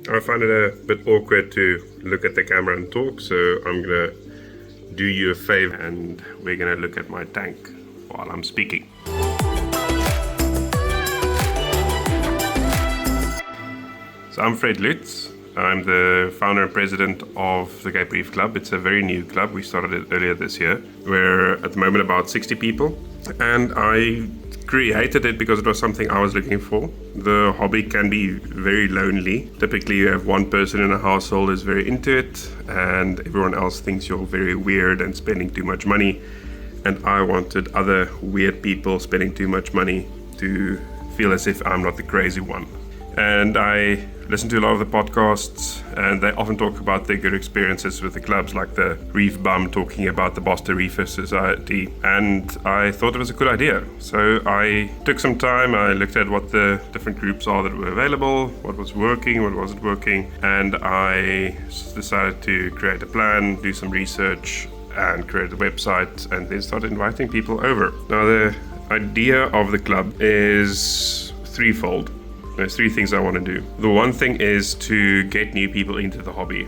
I find it a bit awkward to look at the camera and talk, so I'm gonna do you a favor and we're gonna look at my tank while I'm speaking. So I'm Fred Lutz. I'm the founder and president of the Cape Reef Club. It's a very new club. We started it earlier this year. We're at the moment about 60 people, and I created it because it was something I was looking for. The hobby can be very lonely. Typically you have one person in a household who's very into it and everyone else thinks you're very weird and spending too much money. And I wanted other weird people spending too much money to feel as if I'm not the crazy one. And I listen to a lot of the podcasts, and they often talk about their good experiences with the clubs, like the Reef Bum talking about the Boston Reefer Society. And I thought it was a good idea. So I took some time, I looked at what the different groups are that were available, what was working, what wasn't working, and I decided to create a plan, do some research, and create a website, and then started inviting people over. Now the idea of the club is threefold. There's three things I want to do. The one thing is to get new people into the hobby.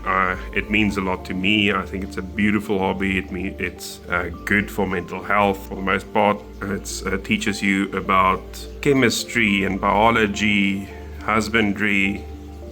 It means a lot to me. I think it's a beautiful hobby. It's good for mental health for the most part. It teaches you about chemistry and biology, husbandry,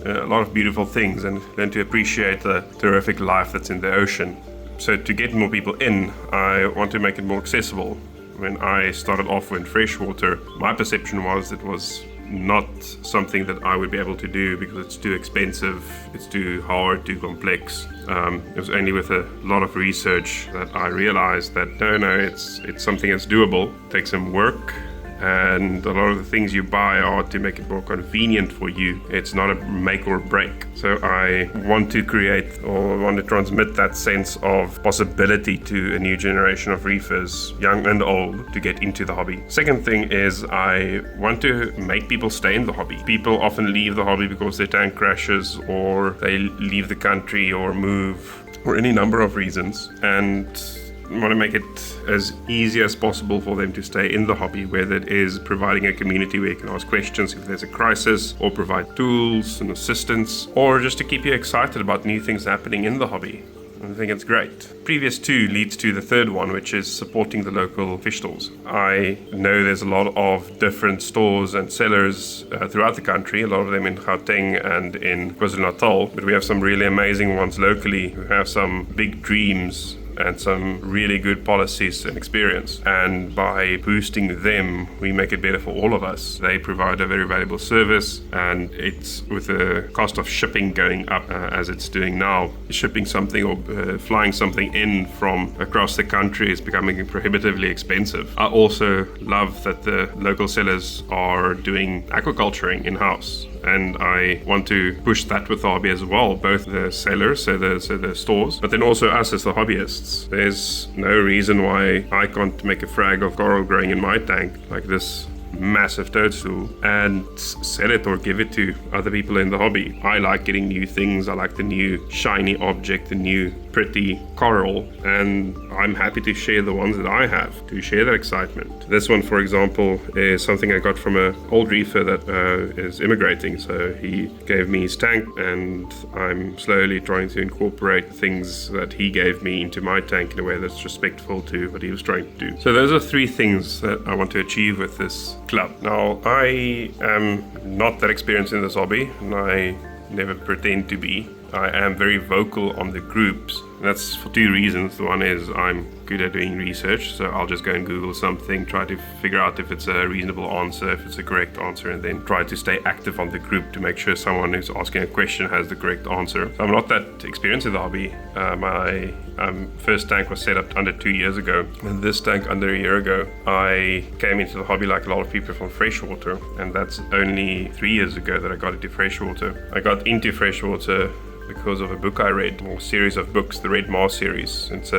a lot of beautiful things, and learn to appreciate the terrific life that's in the ocean. So to get more people in, I want to make it more accessible. When I started off in freshwater, my perception was it was not something that I would be able to do because it's too expensive, it's too hard, too complex. It was only with a lot of research that I realized that no, it's something that's doable. It takes some work, and a lot of the things you buy are to make it more convenient for you. It's not a make or break. So I want to create or want to transmit that sense of possibility to a new generation of reefers, young and old, to get into the hobby. Second thing is I want to make people stay in the hobby. People often leave the hobby because their tank crashes or they leave the country or move or any number of reasons, and want to make it as easy as possible for them to stay in the hobby, whether it is providing a community where you can ask questions if there's a crisis, or provide tools and assistance, or just to keep you excited about new things happening in the hobby. I think it's great. Previous two leads to the third one, which is supporting the local fish stores. I know there's a lot of different stores and sellers throughout the country, a lot of them in Gauteng and in KwaZulu-Natal, but we have some really amazing ones locally who have some big dreams and some really good policies and experience. And by boosting them, we make it better for all of us. They provide a very valuable service, and it's with the cost of shipping going up as it's doing now. Shipping something or flying something in from across the country is becoming prohibitively expensive. I also love that the local sellers are doing aquaculturing in-house, and I want to push that with the hobby as well, both the sellers, so the stores, but then also us as the hobbyists. There's no reason why I can't make a frag of coral growing in my tank, like this massive toadstool, and sell it or give it to other people in the hobby. I like getting new things. I like the new shiny object, the new pretty coral, and I'm happy to share the ones that I have, to share that excitement. This one, for example, is something I got from an old reefer that is immigrating. So he gave me his tank, and I'm slowly trying to incorporate things that he gave me into my tank in a way that's respectful to what he was trying to do. So those are three things that I want to achieve with this club. Now, I am not that experienced in this hobby, and I never pretend to be. I am very vocal on the groups. That's for two reasons. The one is I'm good at doing research, so I'll just go and Google something, try to figure out if it's a reasonable answer, if it's a correct answer, and then try to stay active on the group to make sure someone who's asking a question has the correct answer. So I'm not that experienced in the hobby. My first tank was set up under 2 years ago, and this tank under a year ago. I came into the hobby like a lot of people from freshwater, and that's only 3 years ago that I got into freshwater. I got into freshwater because of a book I read, or series of books, the Red Mars series. It's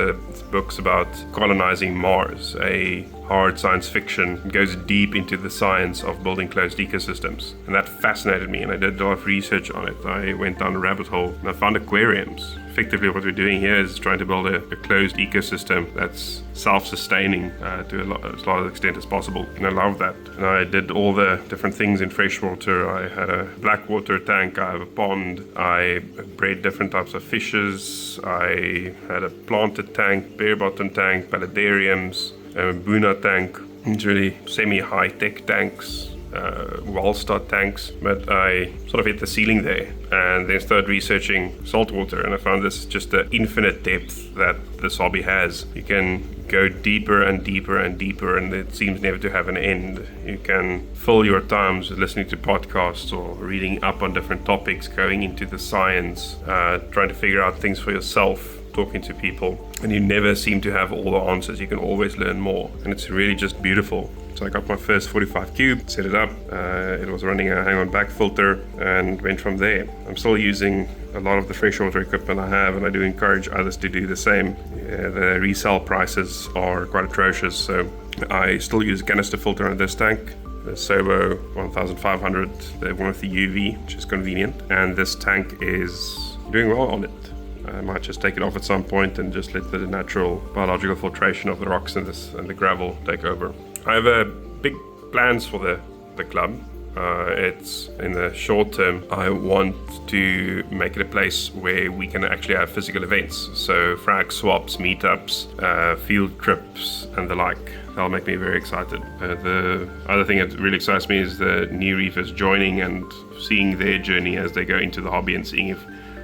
books about colonizing Mars, a hard science fiction. It goes deep into the science of building closed ecosystems. And that fascinated me, and I did a lot of research on it. I went down a rabbit hole and I found aquariums. Effectively, what we're doing here is trying to build a closed ecosystem that's self-sustaining to as large an extent as possible. And I love that. And I did all the different things in freshwater. I had a blackwater tank, I have a pond, I bred different types of fishes, I had a planted tank, bare bottom tank, paludariums, a Buna tank. It's really semi-high-tech tanks. Wellstar tanks, but I sort of hit the ceiling there and then started researching saltwater, and I found this just the infinite depth that this hobby has. You can go deeper and deeper and deeper, and it seems never to have an end. You can fill your times with listening to podcasts or reading up on different topics, going into the science, trying to figure out things for yourself, talking to people, and you never seem to have all the answers. You can always learn more, and it's really just beautiful. So I got my first 45 cube, set it up. It was running a hang-on back filter and went from there. I'm still using a lot of the freshwater equipment I have, and I do encourage others to do the same. The resale prices are quite atrocious, so I still use a canister filter on this tank. The Sobo 1500, the one with the UV, which is convenient. And this tank is doing well on it. I might just take it off at some point and just let the natural biological filtration of the rocks and the gravel take over. I have big plans for the club. It's in the short term, I want to make it a place where we can actually have physical events. So frag swaps, meetups, field trips and the like. That'll make me very excited. The other thing that really excites me is the new reefers joining and seeing their journey as they go into the hobby and seeing if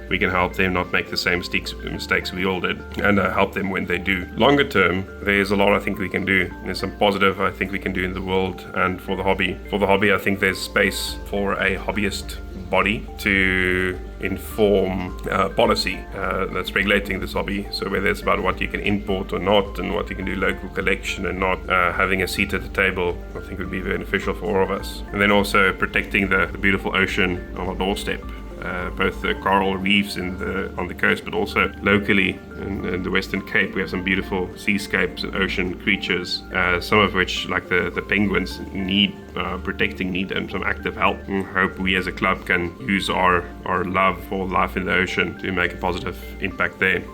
we can help them not make the same mistakes we all did, and help them when they do. Longer term, there's a lot I think we can do. There's some positive I think we can do in the world and for the hobby. For the hobby, I think there's space for a hobbyist body to inform policy that's regulating this hobby. So whether it's about what you can import or not, and what you can do local collection and not, having a seat at the table, I think would be beneficial for all of us. And then also protecting the beautiful ocean on our doorstep. Both the coral reefs on the coast, but also locally in the Western Cape, we have some beautiful seascapes and ocean creatures, some of which, like the penguins, need protecting, need some active help. And hope we as a club can use our love for life in the ocean to make a positive impact there.